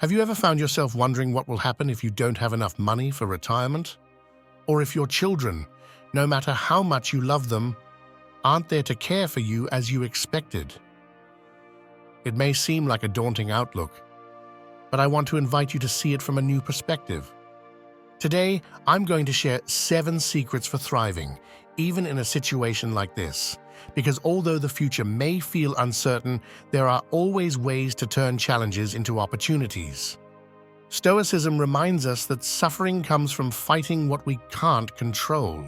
Have you ever found yourself wondering what will happen if you don't have enough money for retirement? Or if your children, no matter how much you love them, aren't there to care for you as you expected? It may seem like a daunting outlook, but I want to invite you to see it from a new perspective. Today, I'm going to share 7 secrets for thriving, even in a situation like this. Because although the future may feel uncertain, there are always ways to turn challenges into opportunities. Stoicism reminds us that suffering comes from fighting what we can't control.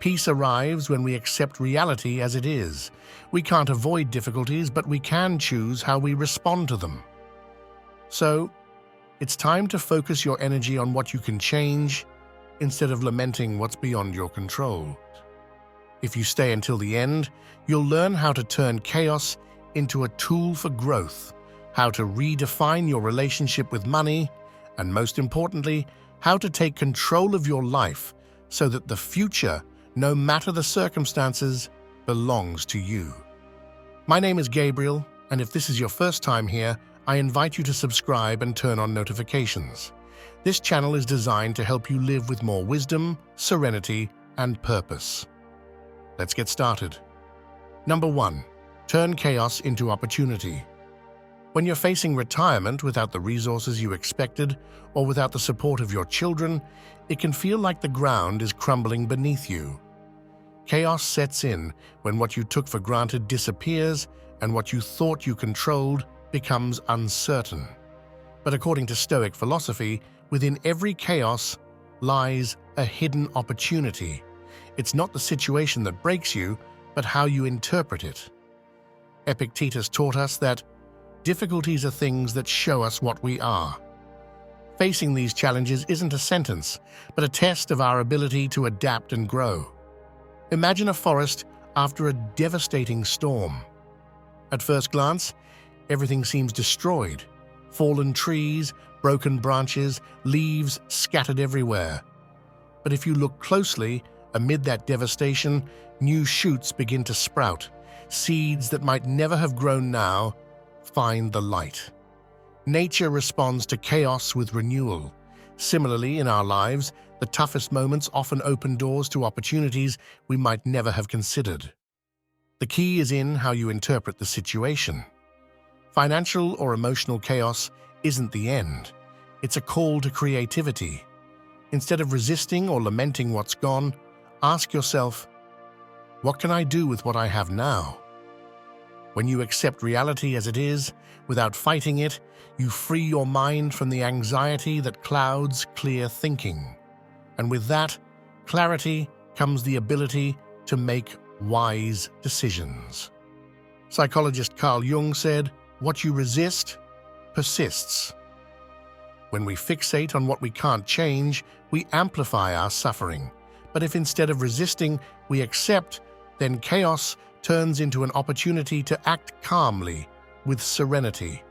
Peace arrives when we accept reality as it is. We can't avoid difficulties, but we can choose how we respond to them. So, it's time to focus your energy on what you can change instead of lamenting what's beyond your control. If you stay until the end, you'll learn how to turn chaos into a tool for growth, how to redefine your relationship with money, and most importantly, how to take control of your life so that the future, no matter the circumstances, belongs to you. My name is Gabriel, and if this is your first time here, I invite you to subscribe and turn on notifications. This channel is designed to help you live with more wisdom, serenity, and purpose. Let's get started. Number 1. Turn chaos into opportunity. When you're facing retirement without the resources you expected or without the support of your children, it can feel like the ground is crumbling beneath you. Chaos sets in when what you took for granted disappears and what you thought you controlled becomes uncertain. But according to Stoic philosophy, within every chaos lies a hidden opportunity. It's not the situation that breaks you, but how you interpret it. Epictetus taught us that difficulties are things that show us what we are. Facing these challenges isn't a sentence, but a test of our ability to adapt and grow. Imagine a forest after a devastating storm. At first glance, everything seems destroyed. Fallen trees, broken branches, leaves scattered everywhere. But if you look closely, amid that devastation, new shoots begin to sprout. Seeds that might never have grown now find the light. Nature responds to chaos with renewal. Similarly, in our lives, the toughest moments often open doors to opportunities we might never have considered. The key is in how you interpret the situation. Financial or emotional chaos isn't the end. It's a call to creativity. Instead of resisting or lamenting what's gone, ask yourself, what can I do with what I have now? When you accept reality as it is, without fighting it, you free your mind from the anxiety that clouds clear thinking. And with that clarity comes the ability to make wise decisions. Psychologist Carl Jung said, "What you resist persists." When we fixate on what we can't change, we amplify our suffering. But if instead of resisting, we accept, then chaos turns into an opportunity to act calmly, with serenity.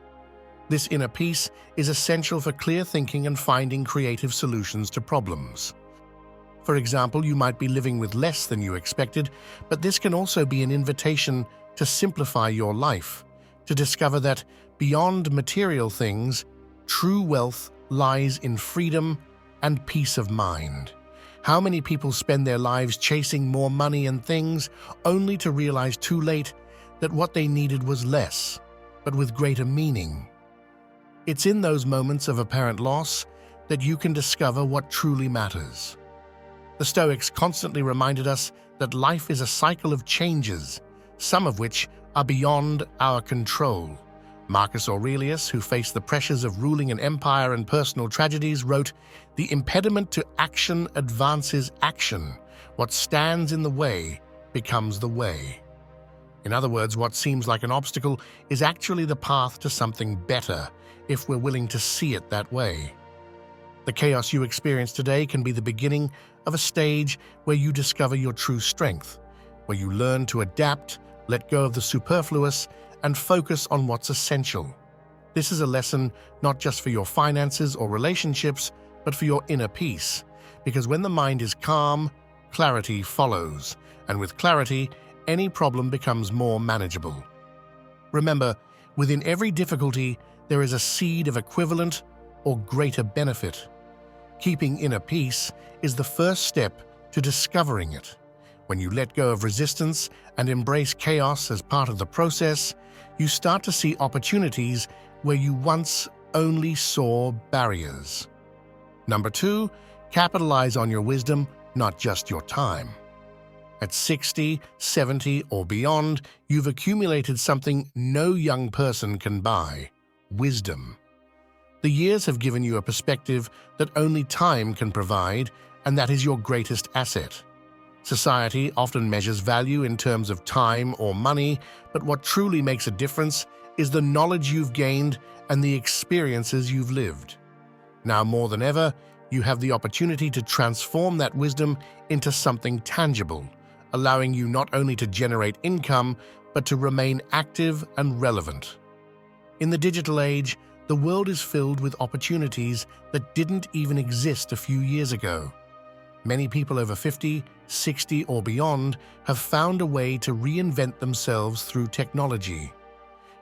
This inner peace is essential for clear thinking and finding creative solutions to problems. For example, you might be living with less than you expected, but this can also be an invitation to simplify your life, to discover that beyond material things, true wealth lies in freedom and peace of mind. How many people spend their lives chasing more money and things, only to realize too late that what they needed was less, but with greater meaning? It's in those moments of apparent loss that you can discover what truly matters. The Stoics constantly reminded us that life is a cycle of changes, some of which are beyond our control. Marcus Aurelius, who faced the pressures of ruling an empire and personal tragedies, wrote, "The impediment to action advances action. What stands in the way becomes the way." In other words, what seems like an obstacle is actually the path to something better, if we're willing to see it that way. The chaos you experience today can be the beginning of a stage where you discover your true strength, where you learn to adapt, let go of the superfluous, and focus on what's essential. This is a lesson not just for your finances or relationships, but for your inner peace, because when the mind is calm, clarity follows, and with clarity, any problem becomes more manageable. Remember, within every difficulty, there is a seed of equivalent or greater benefit. Keeping inner peace is the first step to discovering it. When you let go of resistance and embrace chaos as part of the process, you start to see opportunities where you once only saw barriers. Number 2, capitalize on your wisdom, not just your time. At 60, 70, or beyond, you've accumulated something no young person can buy: wisdom. The years have given you a perspective that only time can provide, and that is your greatest asset. Society often measures value in terms of time or money, but what truly makes a difference is the knowledge you've gained and the experiences you've lived. Now more than ever, you have the opportunity to transform that wisdom into something tangible, allowing you not only to generate income, but to remain active and relevant. In the digital age, the world is filled with opportunities that didn't even exist a few years ago. Many people over 50, 60, or beyond have found a way to reinvent themselves through technology.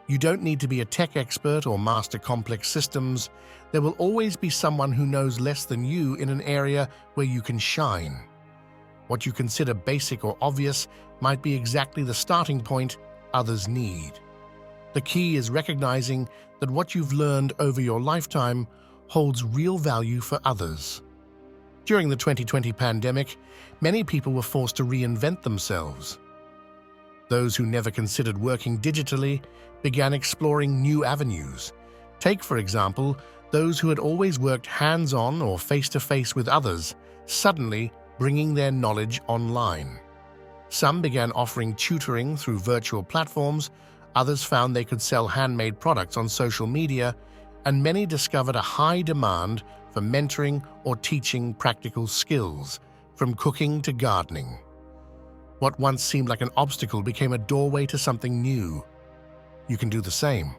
You don't need to be a tech expert or master complex systems. There will always be someone who knows less than you in an area where you can shine. What you consider basic or obvious might be exactly the starting point others need. The key is recognizing that what you've learned over your lifetime holds real value for others. During the 2020 pandemic, many people were forced to reinvent themselves. Those who never considered working digitally began exploring new avenues. Take, for example, those who had always worked hands-on or face-to-face with others, suddenly bringing their knowledge online. Some began offering tutoring through virtual platforms, others found they could sell handmade products on social media, and many discovered a high demand for mentoring or teaching practical skills, from cooking to gardening. What once seemed like an obstacle became a doorway to something new. You can do the same.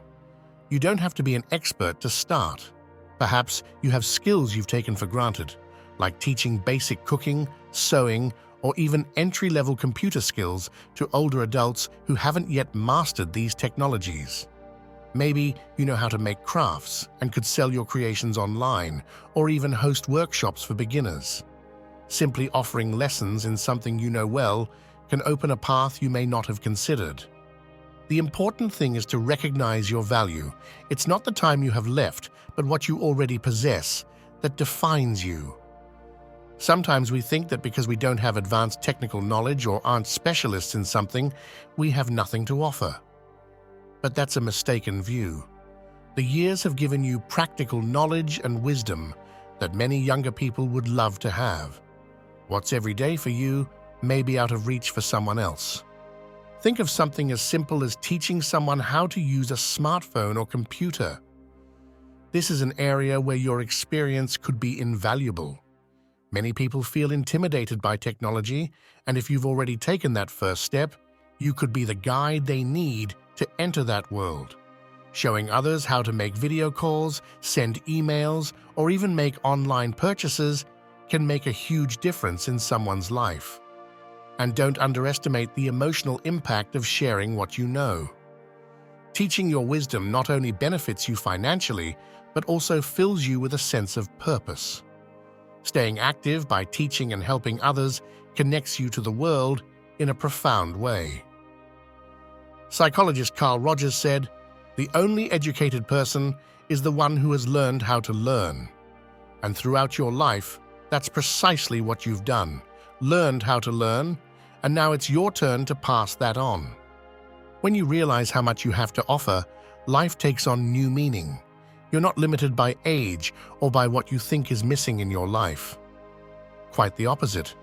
You don't have to be an expert to start. Perhaps you have skills you've taken for granted, like teaching basic cooking, sewing, or even entry-level computer skills to older adults who haven't yet mastered these technologies. Maybe you know how to make crafts and could sell your creations online, or even host workshops for beginners. Simply offering lessons in something you know well can open a path you may not have considered. The important thing is to recognize your value. It's not the time you have left, but what you already possess that defines you. Sometimes we think that because we don't have advanced technical knowledge or aren't specialists in something, we have nothing to offer. But that's a mistaken view. The years have given you practical knowledge and wisdom that many younger people would love to have. What's every day for you may be out of reach for someone else. Think of something as simple as teaching someone how to use a smartphone or computer. This is an area where your experience could be invaluable. Many people feel intimidated by technology, and if you've already taken that first step, you could be the guide they need to enter that world. Showing others how to make video calls, send emails, or even make online purchases can make a huge difference in someone's life. And don't underestimate the emotional impact of sharing what you know. Teaching your wisdom not only benefits you financially, but also fills you with a sense of purpose. Staying active by teaching and helping others connects you to the world in a profound way. Psychologist Carl Rogers said, "The only educated person is the one who has learned how to learn." And throughout your life, that's precisely what you've done. Learned how to learn, and now it's your turn to pass that on. When you realize how much you have to offer, life takes on new meaning. You're not limited by age or by what you think is missing in your life. Quite the opposite.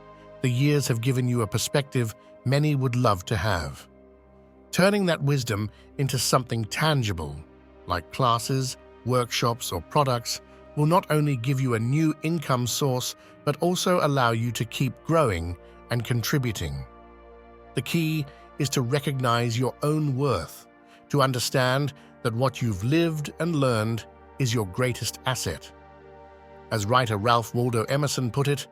The years have given you a perspective many would love to have. Turning that wisdom into something tangible, like classes, workshops, or products, will not only give you a new income source, but also allow you to keep growing and contributing. The key is to recognize your own worth, to understand that what you've lived and learned is your greatest asset. As writer Ralph Waldo Emerson put it,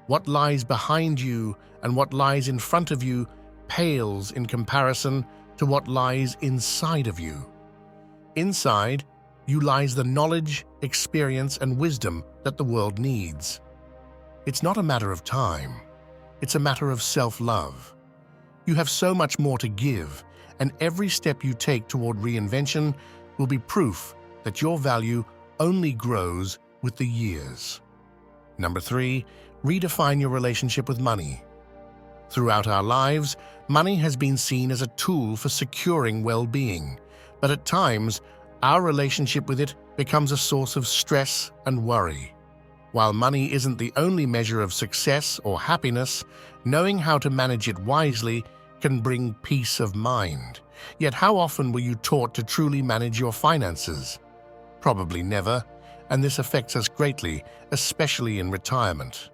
"What lies behind you and what lies in front of you pales in comparison to what lies inside of you." Inside, you lies the knowledge, experience, and wisdom that the world needs. It's not a matter of time. It's a matter of self-love. You have so much more to give, and every step you take toward reinvention will be proof that your value only grows with the years. Number 3, redefine your relationship with money. Throughout our lives, money has been seen as a tool for securing well-being, but at times, our relationship with it becomes a source of stress and worry. While money isn't the only measure of success or happiness, knowing how to manage it wisely can bring peace of mind. Yet how often were you taught to truly manage your finances? Probably never, and this affects us greatly, especially in retirement.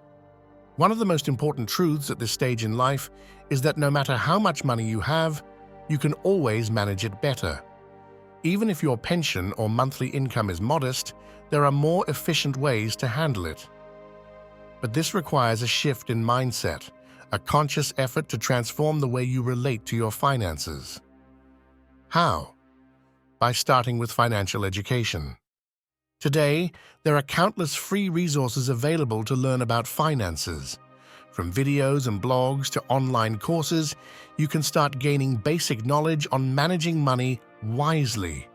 One of the most important truths at this stage in life is that no matter how much money you have, you can always manage it better. Even if your pension or monthly income is modest, there are more efficient ways to handle it. But this requires a shift in mindset, a conscious effort to transform the way you relate to your finances. How? By starting with financial education. Today, there are countless free resources available to learn about finances. From videos and blogs to online courses, you can start gaining basic knowledge on managing money wisely.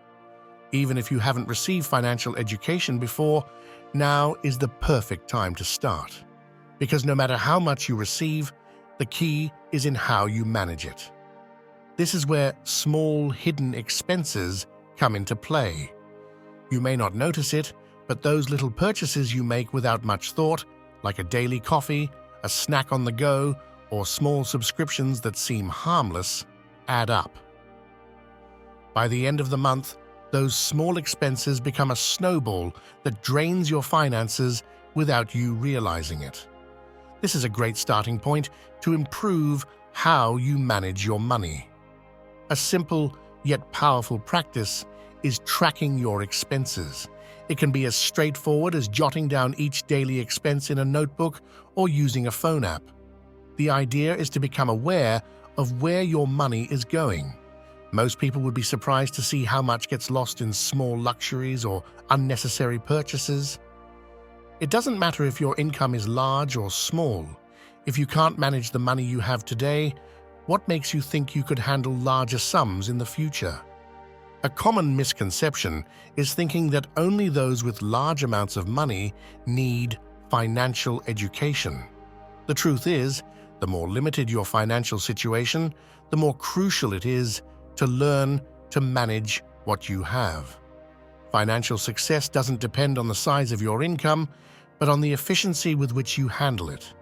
Even if you haven't received financial education before, now is the perfect time to start. Because no matter how much you receive, the key is in how you manage it. This is where small, hidden expenses come into play. You may not notice it, but those little purchases you make without much thought, like a daily coffee, a snack on the go, or small subscriptions that seem harmless, add up. By the end of the month, those small expenses become a snowball that drains your finances without you realizing it. This is a great starting point to improve how you manage your money. A simple yet powerful practice is tracking your expenses. It can be as straightforward as jotting down each daily expense in a notebook or using a phone app. The idea is to become aware of where your money is going. Most people would be surprised to see how much gets lost in small luxuries or unnecessary purchases. It doesn't matter if your income is large or small. If you can't manage the money you have today, what makes you think you could handle larger sums in the future? A common misconception is thinking that only those with large amounts of money need financial education. The truth is, the more limited your financial situation, the more crucial it is to learn to manage what you have. Financial success doesn't depend on the size of your income, but on the efficiency with which you handle it.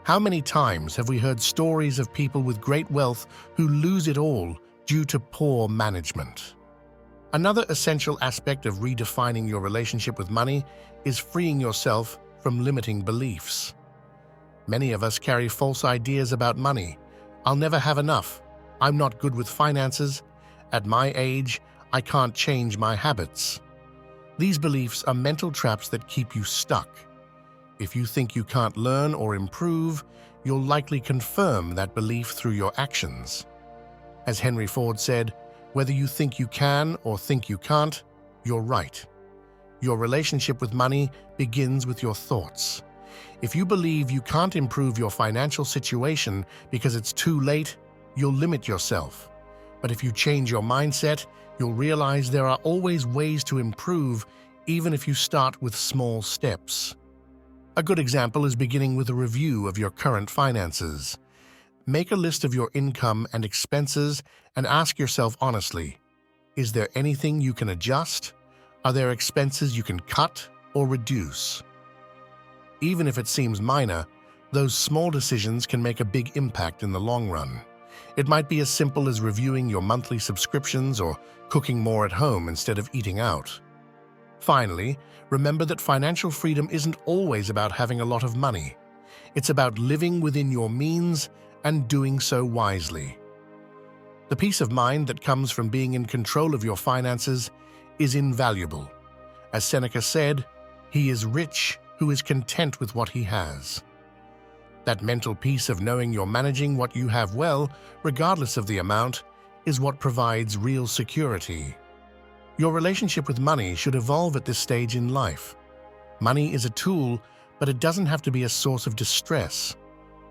How many times have we heard stories of people with great wealth who lose it all due to poor management? Another essential aspect of redefining your relationship with money is freeing yourself from limiting beliefs. Many of us carry false ideas about money. I'll never have enough. I'm not good with finances. At my age, I can't change my habits. These beliefs are mental traps that keep you stuck. If you think you can't learn or improve, you'll likely confirm that belief through your actions. As Henry Ford said, whether you think you can or think you can't, you're right. Your relationship with money begins with your thoughts. If you believe you can't improve your financial situation because it's too late, you'll limit yourself. But if you change your mindset, you'll realize there are always ways to improve, even if you start with small steps. A good example is beginning with a review of your current finances. Make a list of your income and expenses and ask yourself honestly, is there anything you can adjust? Are there expenses you can cut or reduce? Even if it seems minor, those small decisions can make a big impact in the long run. It might be as simple as reviewing your monthly subscriptions or cooking more at home instead of eating out. Finally, remember that financial freedom isn't always about having a lot of money. It's about living within your means and doing so wisely. The peace of mind that comes from being in control of your finances is invaluable. As Seneca said, "He is rich who is content with what he has." That mental peace of knowing you're managing what you have well, regardless of the amount, is what provides real security. Your relationship with money should evolve at this stage in life. Money is a tool, but it doesn't have to be a source of distress.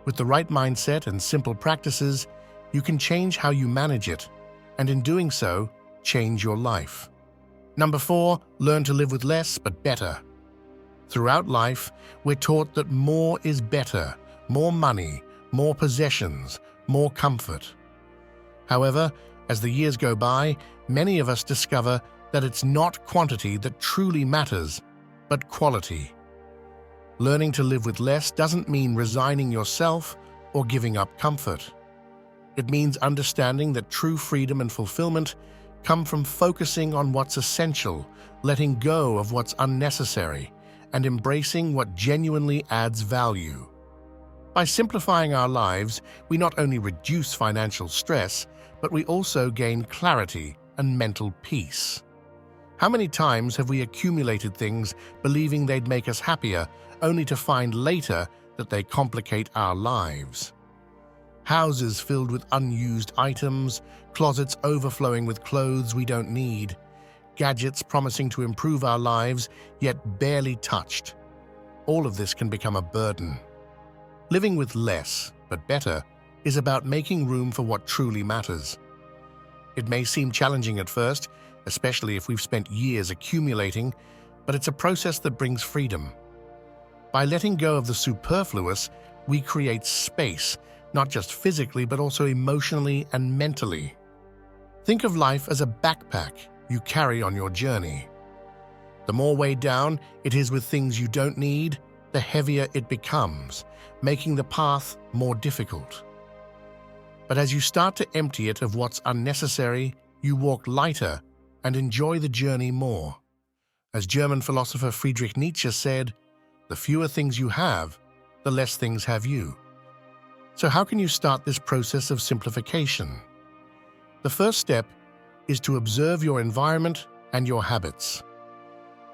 With the right mindset and simple practices, you can change how you manage it, and in doing so, change your life. Number 4, learn to live with less but better. Throughout life, we're taught that more is better, more money, more possessions, more comfort. However, as the years go by, many of us discover that it's not quantity that truly matters, but quality. Learning to live with less doesn't mean resigning yourself or giving up comfort. It means understanding that true freedom and fulfillment come from focusing on what's essential, letting go of what's unnecessary, and embracing what genuinely adds value. By simplifying our lives, we not only reduce financial stress, but we also gain clarity and mental peace. How many times have we accumulated things believing they'd make us happier, only to find later that they complicate our lives? Houses filled with unused items, closets overflowing with clothes we don't need, gadgets promising to improve our lives, yet barely touched. All of this can become a burden. Living with less, but better, is about making room for what truly matters. It may seem challenging at first, especially if we've spent years accumulating, but it's a process that brings freedom. By letting go of the superfluous, we create space, not just physically, but also emotionally and mentally. Think of life as a backpack you carry on your journey. The more weighed down it is with things you don't need, the heavier it becomes, making the path more difficult. But as you start to empty it of what's unnecessary, you walk lighter and enjoy the journey more. As German philosopher Friedrich Nietzsche said, "The fewer things you have, the less things have you." So how can you start this process of simplification? The first step is to observe your environment and your habits.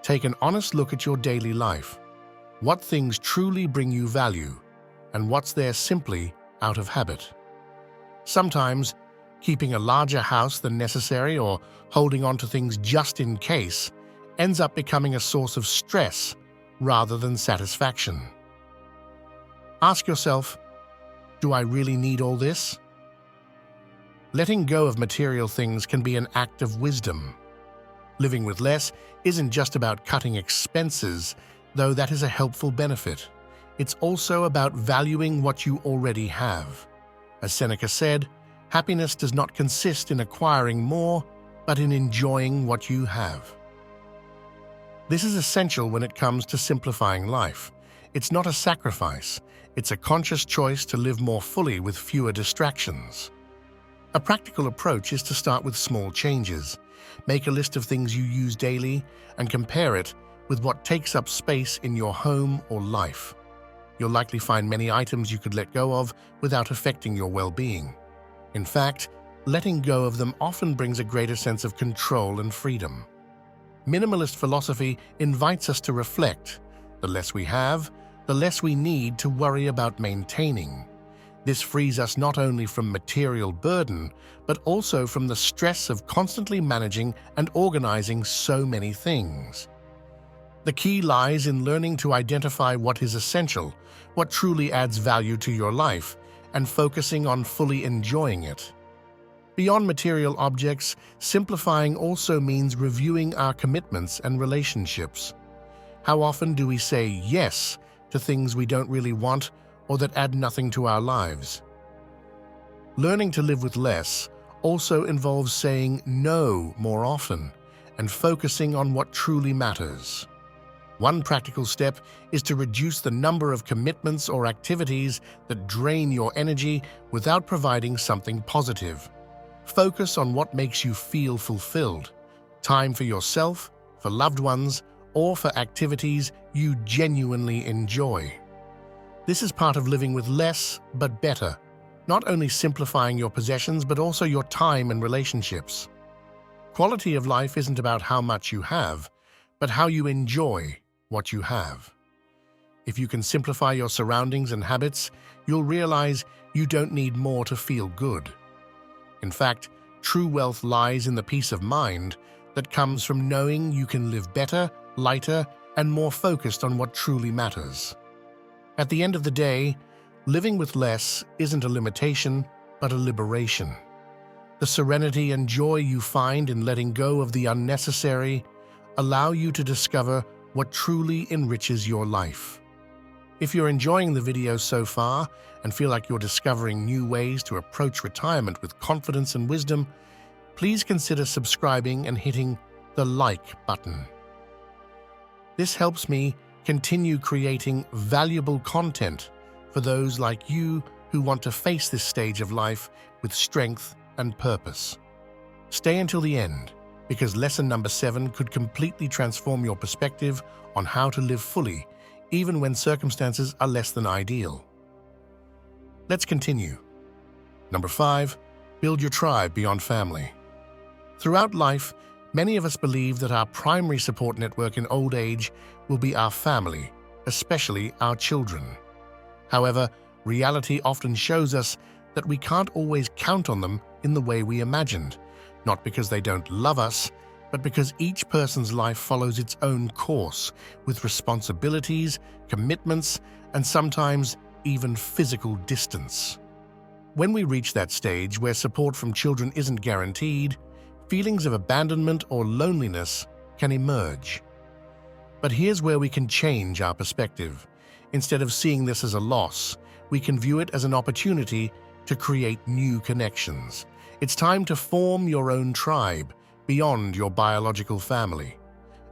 Take an honest look at your daily life. What things truly bring you value, and what's there simply out of habit? Sometimes, keeping a larger house than necessary or holding on to things just in case ends up becoming a source of stress rather than satisfaction. Ask yourself, do I really need all this? Letting go of material things can be an act of wisdom. Living with less isn't just about cutting expenses, though that is a helpful benefit. It's also about valuing what you already have. As Seneca said, happiness does not consist in acquiring more, but in enjoying what you have. This is essential when it comes to simplifying life. It's not a sacrifice, it's a conscious choice to live more fully with fewer distractions. A practical approach is to start with small changes. Make a list of things you use daily and compare it with what takes up space in your home or life. You'll likely find many items you could let go of without affecting your well-being. In fact, letting go of them often brings a greater sense of control and freedom. Minimalist philosophy invites us to reflect. The less we have, the less we need to worry about maintaining. This frees us not only from material burden, but also from the stress of constantly managing and organizing so many things. The key lies in learning to identify what is essential, what truly adds value to your life, and focusing on fully enjoying it. Beyond material objects, simplifying also means reviewing our commitments and relationships. How often do we say yes to things we don't really want or that add nothing to our lives? Learning to live with less also involves saying no more often and focusing on what truly matters. One practical step is to reduce the number of commitments or activities that drain your energy without providing something positive. Focus on what makes you feel fulfilled. Time for yourself, for loved ones, or for activities you genuinely enjoy. This is part of living with less but better, not only simplifying your possessions but also your time and relationships. Quality of life isn't about how much you have, but how you enjoy what you have. If you can simplify your surroundings and habits, you'll realize you don't need more to feel good. In fact, true wealth lies in the peace of mind that comes from knowing you can live better, lighter, and more focused on what truly matters. At the end of the day, living with less isn't a limitation, but a liberation. The serenity and joy you find in letting go of the unnecessary allow you to discover what truly enriches your life. If you're enjoying the video so far and feel like you're discovering new ways to approach retirement with confidence and wisdom, please consider subscribing and hitting the like button. This helps me continue creating valuable content for those like you who want to face this stage of life with strength and purpose. Stay until the end, because lesson number 7 could completely transform your perspective on how to live fully, even when circumstances are less than ideal. Let's continue. Number 5, build your tribe beyond family. Throughout life, many of us believe that our primary support network in old age will be our family, especially our children. However, reality often shows us that we can't always count on them in the way we imagined, not because they don't love us, but because each person's life follows its own course, with responsibilities, commitments, and sometimes even physical distance. When we reach that stage where support from children isn't guaranteed, feelings of abandonment or loneliness can emerge. But here's where we can change our perspective. Instead of seeing this as a loss, we can view it as an opportunity to create new connections. It's time to form your own tribe beyond your biological family.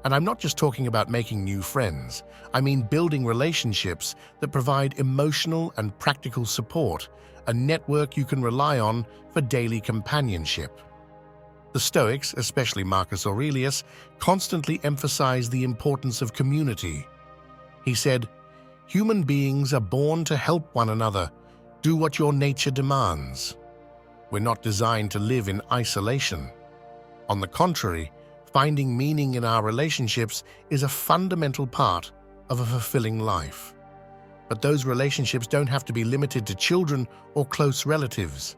And I'm not just talking about making new friends. I mean building relationships that provide emotional and practical support, a network you can rely on for daily companionship. The Stoics, especially Marcus Aurelius, constantly emphasized the importance of community. He said, "Human beings are born to help one another. Do what your nature demands." We're not designed to live in isolation. On the contrary, finding meaning in our relationships is a fundamental part of a fulfilling life. But those relationships don't have to be limited to children or close relatives.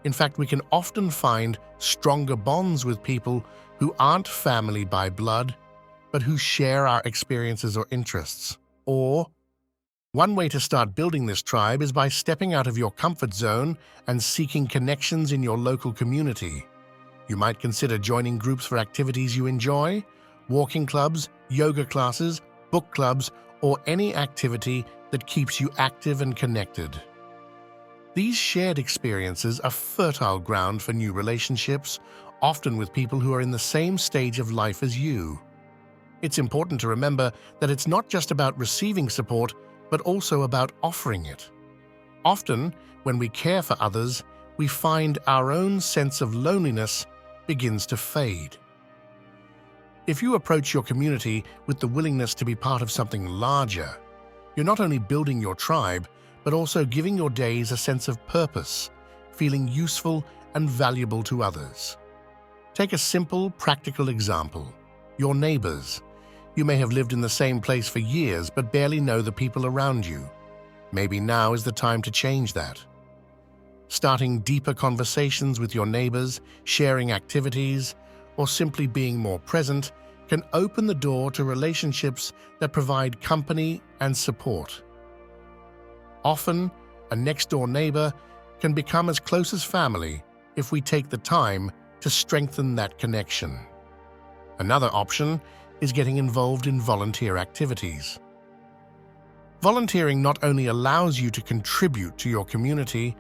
In fact, we can often find stronger bonds with people who aren't family by blood, but who share our experiences or interests. Or, one way to start building this tribe is by stepping out of your comfort zone and seeking connections in your local community. You might consider joining groups for activities you enjoy, walking clubs, yoga classes, book clubs, or any activity that keeps you active and connected. These shared experiences are fertile ground for new relationships, often with people who are in the same stage of life as you. It's important to remember that it's not just about receiving support, but also about offering it. Often, when we care for others, we find our own sense of loneliness begins to fade. If you approach your community with the willingness to be part of something larger, you're not only building your tribe, but also giving your days a sense of purpose, feeling useful and valuable to others. Take a simple, practical example: your neighbors. You may have lived in the same place for years but barely know the people around you. Maybe now is the time to change that. Starting deeper conversations with your neighbors, sharing activities, or simply being more present can open the door to relationships that provide company and support. Often, a next-door neighbor can become as close as family if we take the time to strengthen that connection. Another option is getting involved in volunteer activities. Volunteering not only allows you to contribute to your community,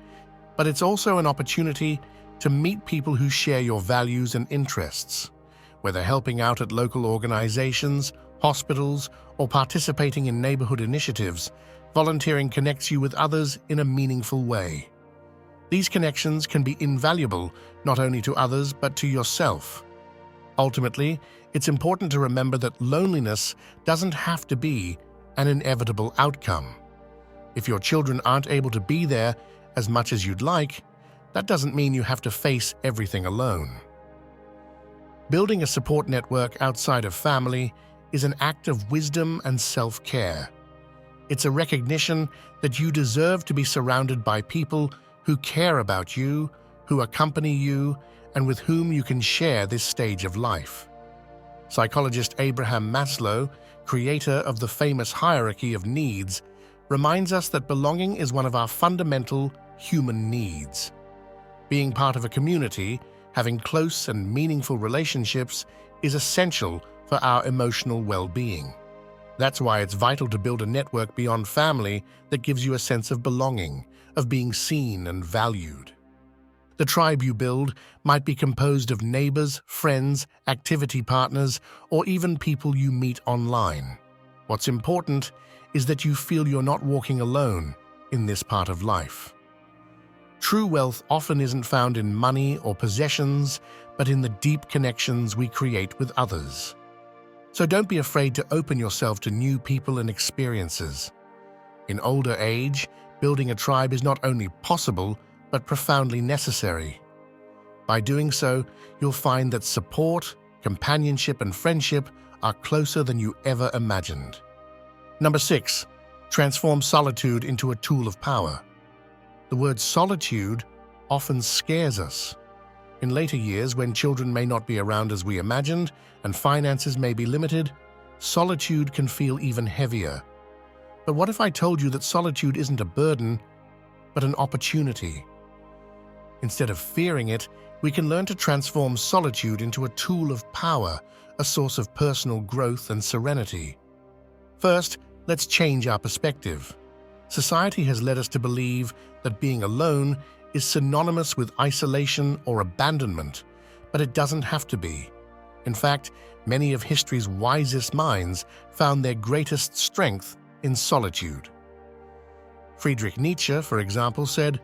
but it's also an opportunity to meet people who share your values and interests. Whether helping out at local organizations, hospitals, or participating in neighborhood initiatives, volunteering connects you with others in a meaningful way. These connections can be invaluable not only to others but to yourself. Ultimately, it's important to remember that loneliness doesn't have to be an inevitable outcome. If your children aren't able to be there as much as you'd like, that doesn't mean you have to face everything alone. Building a support network outside of family is an act of wisdom and self-care. It's a recognition that you deserve to be surrounded by people who care about you, who accompany you, and with whom you can share this stage of life. Psychologist Abraham Maslow, creator of the famous hierarchy of needs, reminds us that belonging is one of our fundamental human needs. Being part of a community, having close and meaningful relationships, is essential for our emotional well-being. That's why it's vital to build a network beyond family that gives you a sense of belonging, of being seen and valued. The tribe you build might be composed of neighbors, friends, activity partners, or even people you meet online. What's important is that you feel you're not walking alone in this part of life. True wealth often isn't found in money or possessions, but in the deep connections we create with others. So don't be afraid to open yourself to new people and experiences. In older age, building a tribe is not only possible, but profoundly necessary. By doing so, you'll find that support, companionship, and friendship are closer than you ever imagined. Number 6, transform solitude into a tool of power. The word solitude often scares us. In later years, when children may not be around as we imagined and finances may be limited, solitude can feel even heavier. But what if I told you that solitude isn't a burden, but an opportunity? Instead of fearing it, we can learn to transform solitude into a tool of power, a source of personal growth and serenity. First, let's change our perspective. Society has led us to believe that being alone is synonymous with isolation or abandonment, but it doesn't have to be. In fact, many of history's wisest minds found their greatest strength in solitude. Friedrich Nietzsche, for example, said,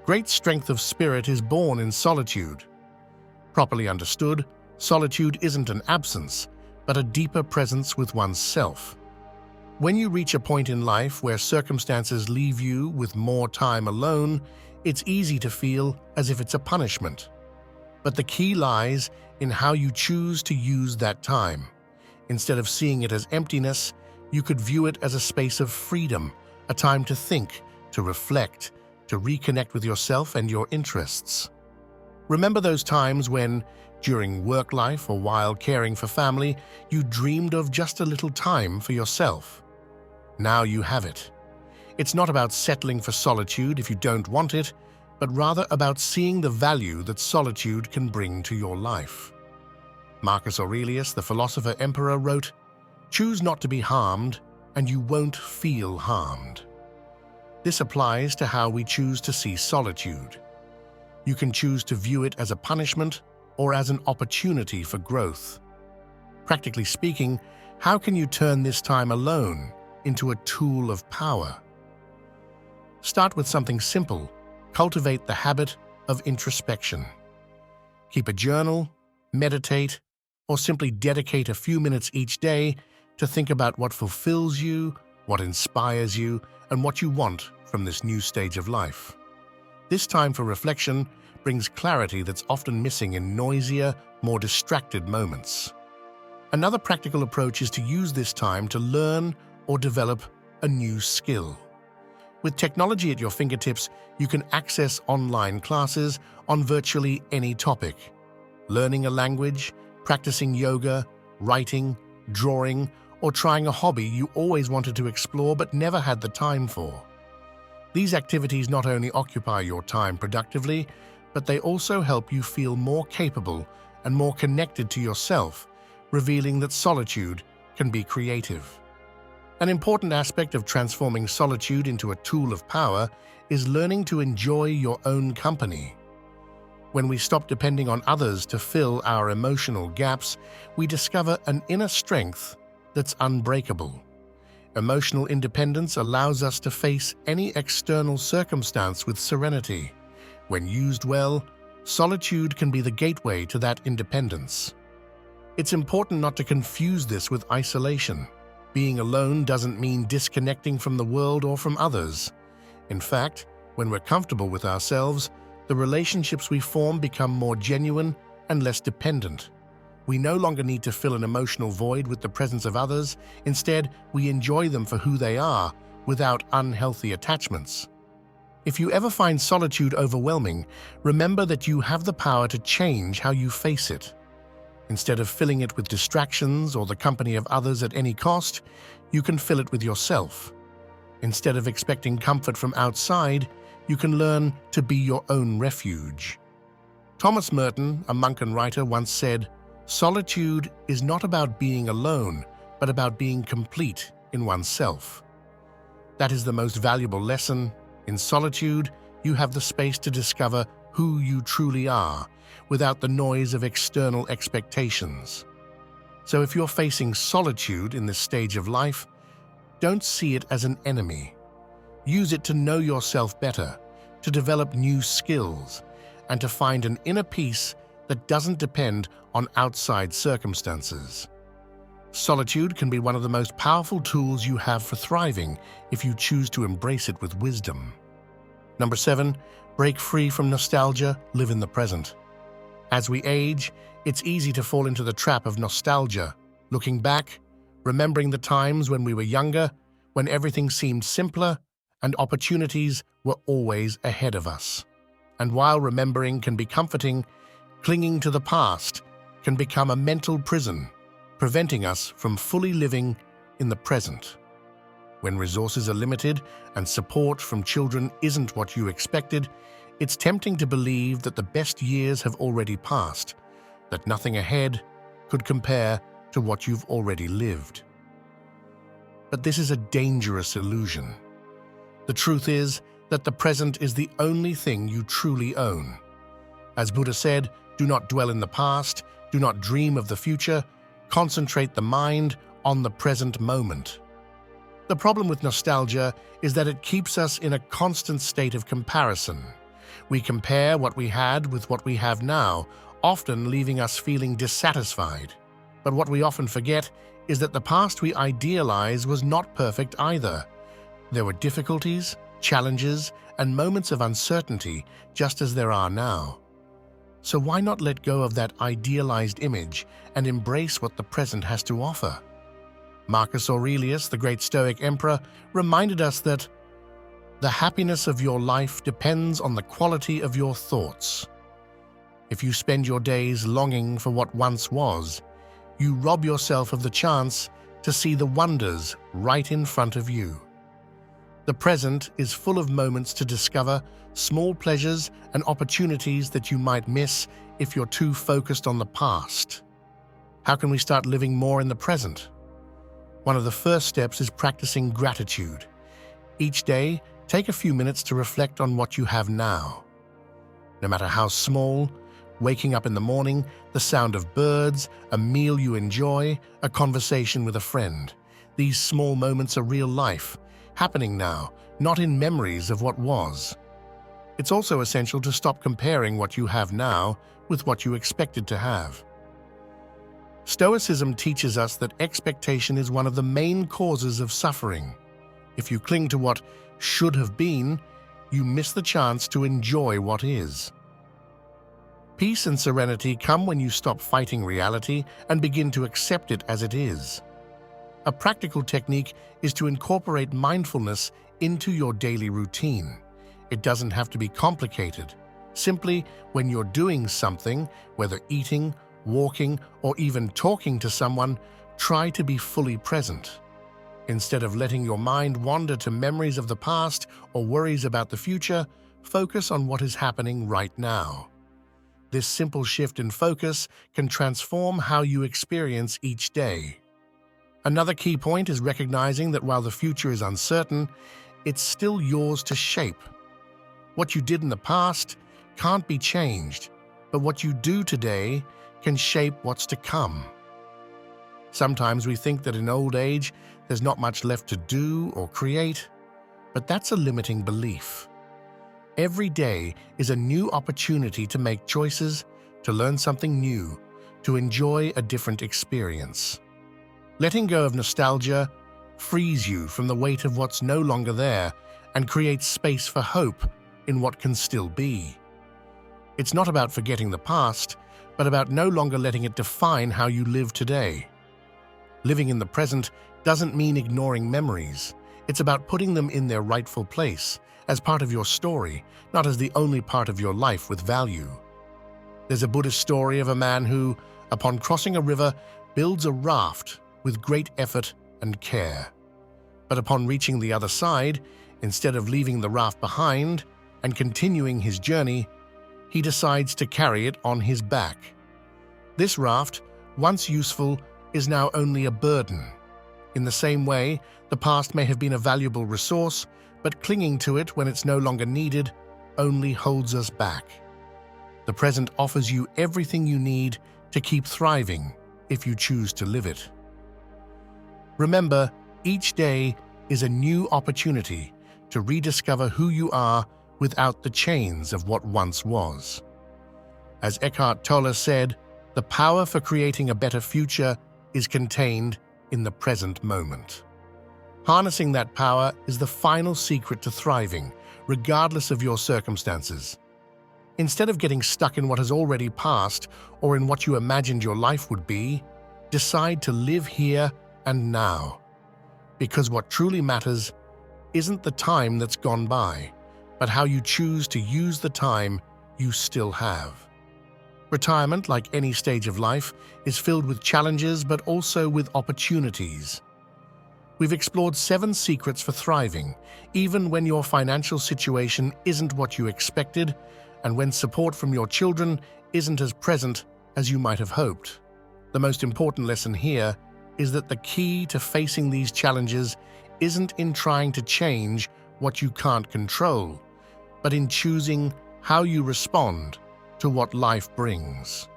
"Great strength of spirit is born in solitude." Properly understood, solitude isn't an absence, but a deeper presence with one's self. When you reach a point in life where circumstances leave you with more time alone, it's easy to feel as if it's a punishment. But the key lies in how you choose to use that time. Instead of seeing it as emptiness, you could view it as a space of freedom, a time to think, to reflect, to reconnect with yourself and your interests. Remember those times when, during work life or while caring for family, you dreamed of just a little time for yourself. Now you have it. It's not about settling for solitude if you don't want it, but rather about seeing the value that solitude can bring to your life. Marcus Aurelius, the philosopher-emperor, wrote, "Choose not to be harmed, and you won't feel harmed." This applies to how we choose to see solitude. You can choose to view it as a punishment or as an opportunity for growth. Practically speaking, how can you turn this time alone into a tool of power? Start with something simple. Cultivate the habit of introspection. Keep a journal, meditate, or simply dedicate a few minutes each day to think about what fulfills you, what inspires you, and what you want from this new stage of life. This time for reflection brings clarity that's often missing in noisier, more distracted moments. Another practical approach is to use this time to learn or develop a new skill. With technology at your fingertips, you can access online classes on virtually any topic. Learning a language, practicing yoga, writing, drawing, or trying a hobby you always wanted to explore but never had the time for. These activities not only occupy your time productively, but they also help you feel more capable and more connected to yourself, revealing that solitude can be creative. An important aspect of transforming solitude into a tool of power is learning to enjoy your own company. When we stop depending on others to fill our emotional gaps, we discover an inner strength that's unbreakable. Emotional independence allows us to face any external circumstance with serenity. When used well, solitude can be the gateway to that independence. It's important not to confuse this with isolation. Being alone doesn't mean disconnecting from the world or from others. In fact, when we're comfortable with ourselves, the relationships we form become more genuine and less dependent. We no longer need to fill an emotional void with the presence of others. Instead, we enjoy them for who they are, without unhealthy attachments. If you ever find solitude overwhelming, remember that you have the power to change how you face it. Instead of filling it with distractions or the company of others at any cost, you can fill it with yourself. Instead of expecting comfort from outside, you can learn to be your own refuge. Thomas Merton, a monk and writer, once said, "Solitude is not about being alone, but about being complete in oneself." That is the most valuable lesson. In solitude, you have the space to discover who you truly are, without the noise of external expectations. So if you're facing solitude in this stage of life, don't see it as an enemy. Use it to know yourself better, to develop new skills, and to find an inner peace that doesn't depend on outside circumstances. Solitude can be one of the most powerful tools you have for thriving if you choose to embrace it with wisdom. Number 7, break free from nostalgia, live in the present. As we age, it's easy to fall into the trap of nostalgia, looking back, remembering the times when we were younger, when everything seemed simpler and opportunities were always ahead of us. And while remembering can be comforting, clinging to the past can become a mental prison, preventing us from fully living in the present. When resources are limited and support from children isn't what you expected, it's tempting to believe that the best years have already passed, that nothing ahead could compare to what you've already lived. But this is a dangerous illusion. The truth is that the present is the only thing you truly own. As Buddha said, do not dwell in the past, do not dream of the future, concentrate the mind on the present moment. The problem with nostalgia is that it keeps us in a constant state of comparison. We compare what we had with what we have now, often leaving us feeling dissatisfied. But what we often forget is that the past we idealize was not perfect either. There were difficulties, challenges, and moments of uncertainty, just as there are now. So why not let go of that idealized image and embrace what the present has to offer? Marcus Aurelius, the great Stoic emperor, reminded us that the happiness of your life depends on the quality of your thoughts. If you spend your days longing for what once was, you rob yourself of the chance to see the wonders right in front of you. The present is full of moments to discover, small pleasures and opportunities that you might miss if you're too focused on the past. How can we start living more in the present? One of the first steps is practicing gratitude. Each day, take a few minutes to reflect on what you have now. No matter how small, waking up in the morning, the sound of birds, a meal you enjoy, a conversation with a friend. These small moments are real life, happening now, not in memories of what was. It's also essential to stop comparing what you have now with what you expected to have. Stoicism teaches us that expectation is one of the main causes of suffering. If you cling to what should have been, you miss the chance to enjoy what is. Peace and serenity come when you stop fighting reality and begin to accept it as it is. A practical technique is to incorporate mindfulness into your daily routine. It doesn't have to be complicated. Simply, when you're doing something, whether eating, walking, or even talking to someone, try to be fully present. Instead of letting your mind wander to memories of the past or worries about the future, focus on what is happening right now. This simple shift in focus can transform how you experience each day. Another key point is recognizing that while the future is uncertain, it's still yours to shape. What you did in the past can't be changed, but what you do today can shape what's to come. Sometimes we think that in old age, there's not much left to do or create, but that's a limiting belief. Every day is a new opportunity to make choices, to learn something new, to enjoy a different experience. Letting go of nostalgia frees you from the weight of what's no longer there and creates space for hope in what can still be. It's not about forgetting the past, but about no longer letting it define how you live today. Living in the present doesn't mean ignoring memories. It's about putting them in their rightful place, as part of your story, not as the only part of your life with value. There's a Buddhist story of a man who, upon crossing a river, builds a raft with great effort and care. But upon reaching the other side, instead of leaving the raft behind and continuing his journey, he decides to carry it on his back. This raft, once useful, is now only a burden. In the same way, the past may have been a valuable resource, but clinging to it when it's no longer needed only holds us back. The present offers you everything you need to keep thriving if you choose to live it. Remember, each day is a new opportunity to rediscover who you are without the chains of what once was. As Eckhart Tolle said, the power for creating a better future is contained in the present moment. Harnessing that power is the final secret to thriving, regardless of your circumstances. Instead of getting stuck in what has already passed or in what you imagined your life would be, decide to live here and now. Because what truly matters isn't the time that's gone by, but how you choose to use the time you still have. Retirement, like any stage of life, is filled with challenges but also with opportunities. We've explored 7 secrets for thriving, even when your financial situation isn't what you expected and when support from your children isn't as present as you might have hoped. The most important lesson here is that the key to facing these challenges isn't in trying to change what you can't control, but in choosing how you respond to what life brings.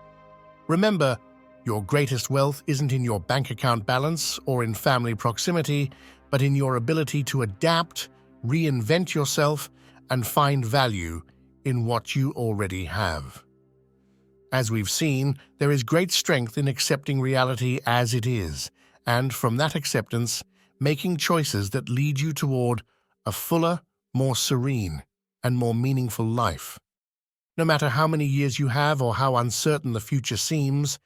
Remember, your greatest wealth isn't in your bank account balance or in family proximity, but in your ability to adapt, reinvent yourself, and find value in what you already have. As we've seen, there is great strength in accepting reality as it is, and from that acceptance, making choices that lead you toward a fuller, more serene, and more meaningful life. No matter how many years you have or how uncertain the future seems,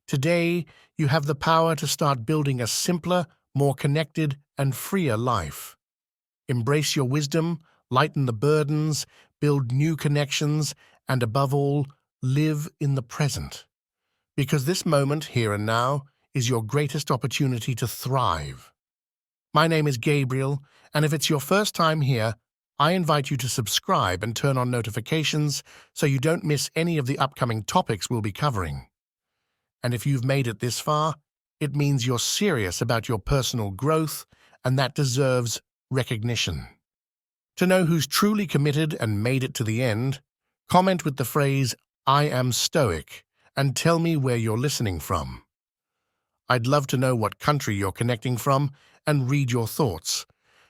today you have the power to start building a simpler, more connected, and freer life. Embrace your wisdom, lighten the burdens, build new connections, and above all, live in the present. Because this moment, here and now, is your greatest opportunity to thrive. My name is Gabriel, and if it's your first time here, I invite you to subscribe and turn on notifications so you don't miss any of the upcoming topics we'll be covering. And if you've made it this far, it means you're serious about your personal growth, and that deserves recognition. To know who's truly committed and made it to the end, comment with the phrase, "I am Stoic," and tell me where you're listening from. I'd love to know what country you're connecting from and read your thoughts,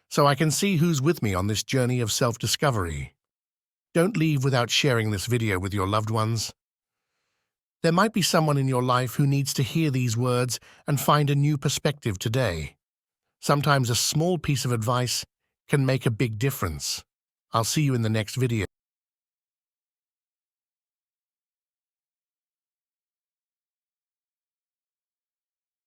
so I can see who's with me on this journey of self-discovery. Don't leave without sharing this video with your loved ones. There might be someone in your life who needs to hear these words and find a new perspective today. Sometimes a small piece of advice can make a big difference. I'll see you in the next video.